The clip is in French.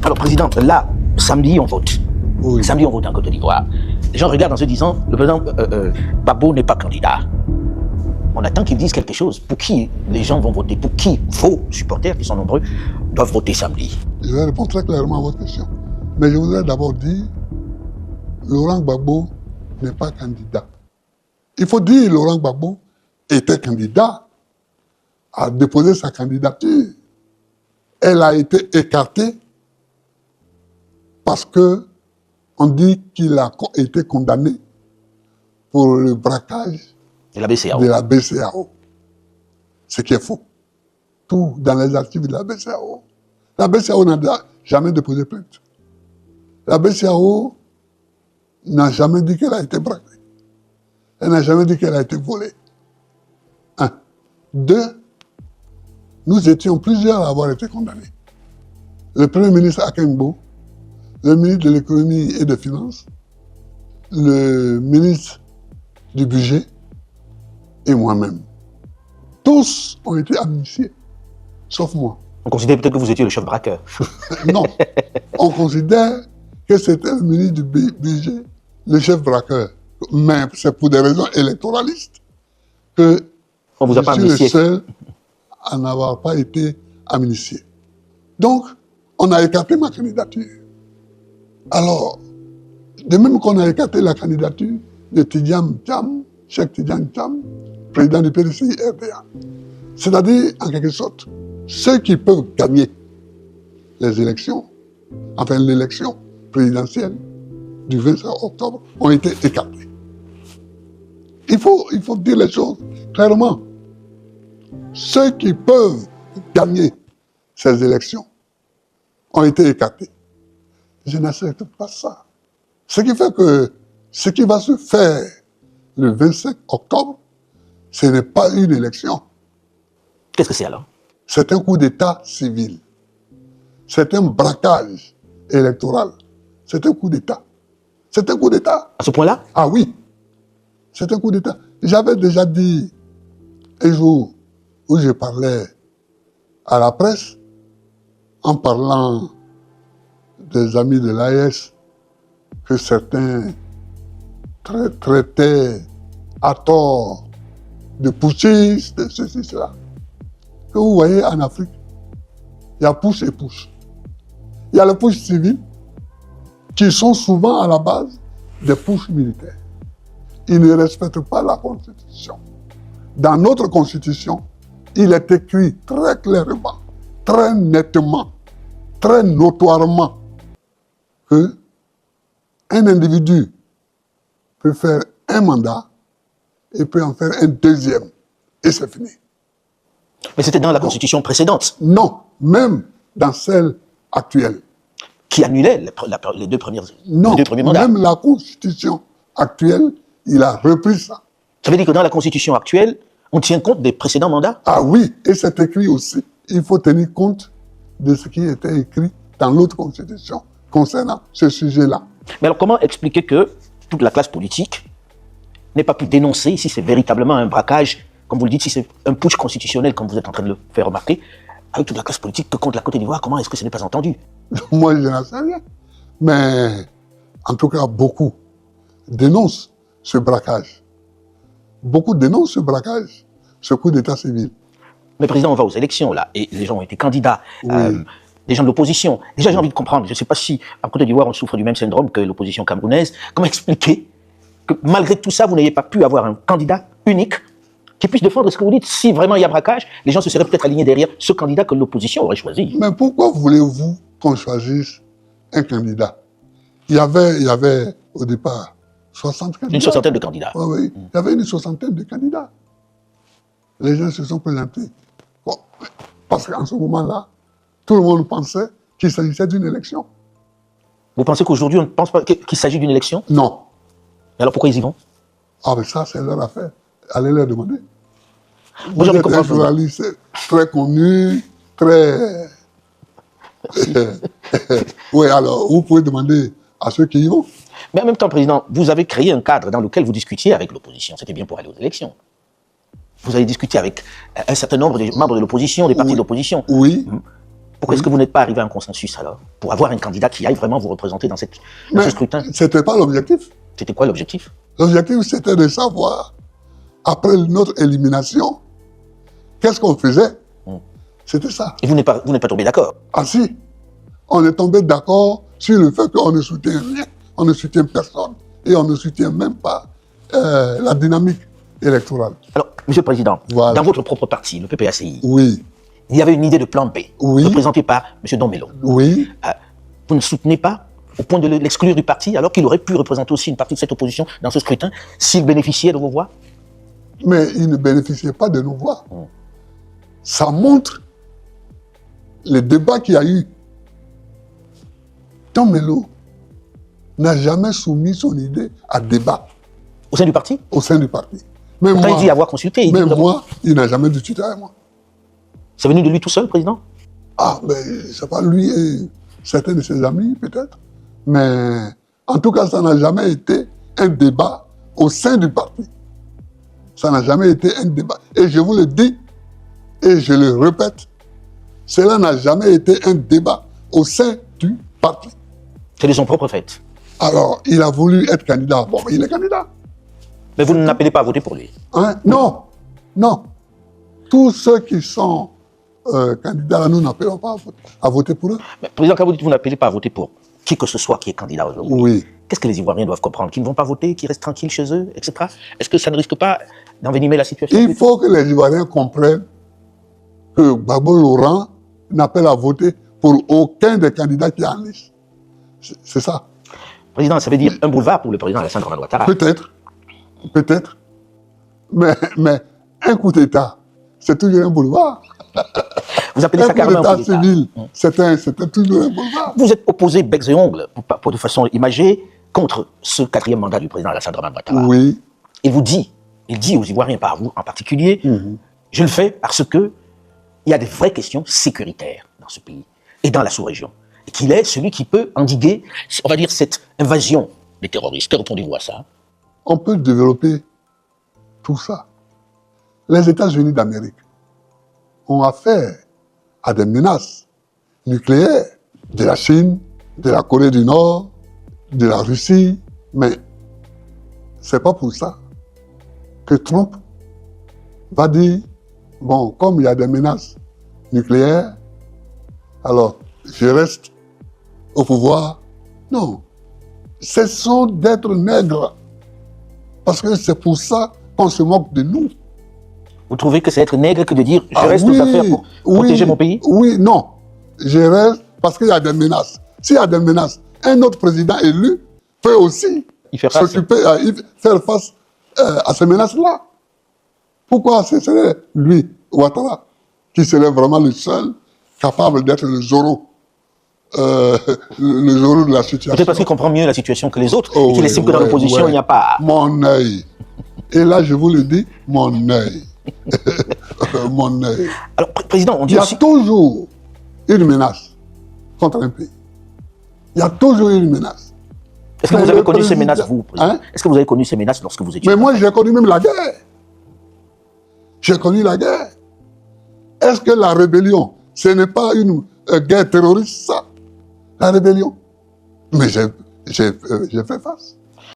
Alors, Président, là, samedi, on vote. Oui. Samedi, on vote en Côte d'Ivoire. Les gens regardent en se disant, le président Gbagbo n'est pas candidat. On attend qu'ils disent quelque chose. Pour qui les gens vont voter? Pour qui vos supporters, qui sont nombreux, doivent voter samedi? Je vais répondre très clairement à votre question. Mais je voudrais d'abord dire, Laurent Gbagbo n'est pas candidat. Il faut dire Laurent Gbagbo était candidat, a déposé sa candidature. Elle a été écartée parce que on dit qu'il a été condamné pour le braquage de la BCEAO. de la BCEAO. Ce qui est faux. Tout dans les archives de la BCEAO. La BCEAO n'a jamais déposé plainte. La BCEAO n'a jamais dit qu'elle a été braquée. Elle n'a jamais dit qu'elle a été volée. Un. Deux, nous étions plusieurs à avoir été condamnés. Le Premier ministre Akengbo, le ministre de l'économie et des finances, le ministre du budget et moi-même. Tous ont été amnistiés, sauf moi. On considère peut-être que vous étiez le chef braqueur. Non, on considère que c'était le ministre du budget, le chef braqueur. Mais c'est pour des raisons électoralistes que On vous a pas je suis le amnistié. seul à n'avoir pas été amnistié. Donc, on a écarté ma candidature. Alors, de même qu'on a écarté la candidature de Tidjane Thiam, Cheikh Tidjane Thiam, président du PDCI RDA. C'est-à-dire, en quelque sorte, ceux qui peuvent gagner les élections, enfin l'élection présidentielle du 25 octobre, ont été écartés. Il faut dire les choses clairement. Ceux qui peuvent gagner ces élections ont été écartés. Je n'accepte pas ça. Ce qui fait que ce qui va se faire le 25 octobre, ce n'est pas une élection. Qu'est-ce que c'est alors? C'est un coup d'État civil. C'est un braquage électoral. C'est un coup d'État. C'est un coup d'État. À ce point-là? Ah oui, c'est un coup d'État. J'avais déjà dit un jour où je parlais à la presse, en parlant des amis de l'AES, que certains traitaient à tort de putschistes, de ceci, cela. Que vous voyez en Afrique, il y a push et push. Il y a les push civils qui sont souvent à la base des push militaires. Ils ne respectent pas la Constitution. Dans notre Constitution, il est écrit très clairement, très nettement, très notoirement que un individu peut faire un mandat et peut en faire un deuxième. Et c'est fini. Mais c'était dans la Constitution précédente Non, même dans celle actuelle. qui annulait les deux premiers mandats. Même la Constitution actuelle, il a repris ça. Ça veut dire que dans la Constitution actuelle, on tient compte des précédents mandats? Ah oui, et c'est écrit aussi. Il faut tenir compte de ce qui était écrit dans l'autre Constitution concernant ce sujet-là. Mais alors comment expliquer que toute la classe politique n'ait pas pu dénoncer si c'est véritablement un braquage, comme vous le dites, si c'est un putsch constitutionnel, comme vous êtes en train de le faire remarquer, avec toute la classe politique que contre la Côte d'Ivoire, comment est-ce que ce n'est pas entendu? Moi, je n'en sais rien. Mais, en tout cas, beaucoup dénoncent ce braquage. Beaucoup dénoncent ce braquage, ce coup d'état civil. Mais président, on va aux élections là, et les gens ont été candidats, Oui. des gens de l'opposition. Déjà, j'ai envie de comprendre, je ne sais pas si en Côte d'Ivoire on souffre du même syndrome que l'opposition camerounaise. Comment expliquer que malgré tout ça, vous n'ayez pas pu avoir un candidat unique qui puisse défendre ce que vous dites? Si vraiment il y a braquage, les gens se seraient peut-être alignés derrière ce candidat que l'opposition aurait choisi. Mais pourquoi voulez-vous qu'on choisisse un candidat? Il y avait au départ 60 candidats. Une soixantaine de candidats. Oui, oui. Il y avait une soixantaine de candidats. Les gens se sont présentés. Bon, parce qu'en ce moment-là, tout le monde pensait qu'il s'agissait d'une élection. Vous pensez qu'aujourd'hui on ne pense pas qu'il s'agit d'une élection? Non. Mais alors pourquoi ils y vont? Ah, mais ça, c'est leur affaire. Allez leur demander. Moi, j'ai envie de Vous êtes un comprendre. journaliste très connu, très... Oui, alors, vous pouvez demander à ceux qui y vont. Mais en même temps, président, vous avez créé un cadre dans lequel vous discutiez avec l'opposition. C'était bien pour aller aux élections. Vous avez discuté avec un certain nombre de membres de l'opposition, des partis Oui. de l'opposition. Oui. Pourquoi est-ce que vous n'êtes pas arrivé à un consensus alors, pour avoir un candidat qui aille vraiment vous représenter dans ce scrutin? C'était pas l'objectif. C'était quoi l'objectif? L'objectif, c'était de savoir, après notre élimination, qu'est-ce qu'on faisait. C'était ça. Et vous n'êtes pas tombé d'accord? Ah si, on est tombé d'accord sur le fait qu'on ne soutient rien, on ne soutient personne, et on ne soutient même pas la dynamique électorale. Alors, Monsieur le Président, Voilà. dans votre propre parti, le PPACI, Oui, il y avait une idée de plan B, Oui. représentée par M. Domelo. oui, Vous ne soutenez pas, au point de l'exclure du parti, alors qu'il aurait pu représenter aussi une partie de cette opposition dans ce scrutin, s'il bénéficiait de vos voix? mais il ne bénéficiait pas de nos voix. Ça montre les débats qu'il y a eu. Domelo n'a jamais soumis son idée à débat Au sein du parti? au sein du parti. Mais Pourtant, il dit avoir consulté. Il dit même d'abord- moi, il n'a jamais discuté avec moi. C'est venu de lui tout seul, Président? Ah, mais c'est pas lui et certains de ses amis, peut-être. Mais en tout cas, ça n'a jamais été un débat au sein du parti. Ça n'a jamais été un débat. Et je vous le dis, et je le répète, cela n'a jamais été un débat au sein du parti. C'est de son propre fait. Alors, il a voulu être candidat. Bon, il est candidat. Mais vous n'appelez pas à voter pour lui. Hein? Non, non. Tous ceux qui sont candidats, nous n'appelons pas à voter pour eux. Mais, Président, quand vous dites que vous n'appelez pas à voter pour qui que ce soit qui est candidat aujourd'hui, Oui. qu'est-ce que les Ivoiriens doivent comprendre? Qu'ils ne vont pas voter, qu'ils restent tranquilles chez eux, etc. Est-ce que ça ne risque pas d'envenimer la situation? Il faut que les Ivoiriens comprennent que Gbagbo Laurent n'appelle à voter pour aucun des candidats qui est en liste. C'est ça. Président, ça veut dire un boulevard pour le président Alassane Dramane Ouattara. Peut-être. Peut-être. Mais un coup d'État, c'est toujours un boulevard. Vous appelez Un ça coup carrément un d'État coup d'État. civil, c'était toujours un boulevard. Vous êtes opposé becs et ongles, pour de façon imagée, contre ce quatrième mandat du président Alassane Dramane Ouattara. Oui. Il dit aux Ivoiriens, pas à vous en particulier, je le fais parce que il y a des vraies questions sécuritaires dans ce pays et dans la sous-région. Et qu'il est celui qui peut endiguer, on va dire, cette invasion des terroristes. Que répondez-vous à ça? On peut développer tout ça. Les États-Unis d'Amérique ont affaire à des menaces nucléaires de la Chine, de la Corée du Nord, de la Russie, mais c'est pas pour ça que Trump va dire, bon, comme il y a des menaces nucléaires, alors je reste au pouvoir. Non. Cessons d'être nègres. Parce que c'est pour ça qu'on se moque de nous. Vous trouvez que c'est être nègre que de dire je Ah reste oui, aux affaires pour protéger mon pays? Oui, non. Je reste parce qu'il y a des menaces. S'il y a des menaces, un autre président élu peut aussi Y faire face. faire face à ces menaces-là. Pourquoi ce serait lui, Ouattara, qui serait vraiment le seul capable d'être le Zorro de la situation? Peut-être parce qu'il comprend mieux la situation que les autres Oh et qu'il oui, estime que dans ouais, l'opposition, ouais. il n'y a pas... Mon œil. Et là, je vous le dis, mon œil. Mon œil. Alors, Président, on Il dit y a aussi... toujours une menace contre un pays. Il y a toujours une menace. Est-ce que Mais vous avez le connu ces président- menaces, vous, Président? Hein? Est-ce que vous avez connu ces menaces lorsque vous étiez... Mais moi, j'ai connu même la guerre. J'ai connu la guerre. Est-ce que la rébellion, ce n'est pas une guerre terroriste, ça? La rébellion. Mais j'ai fait face.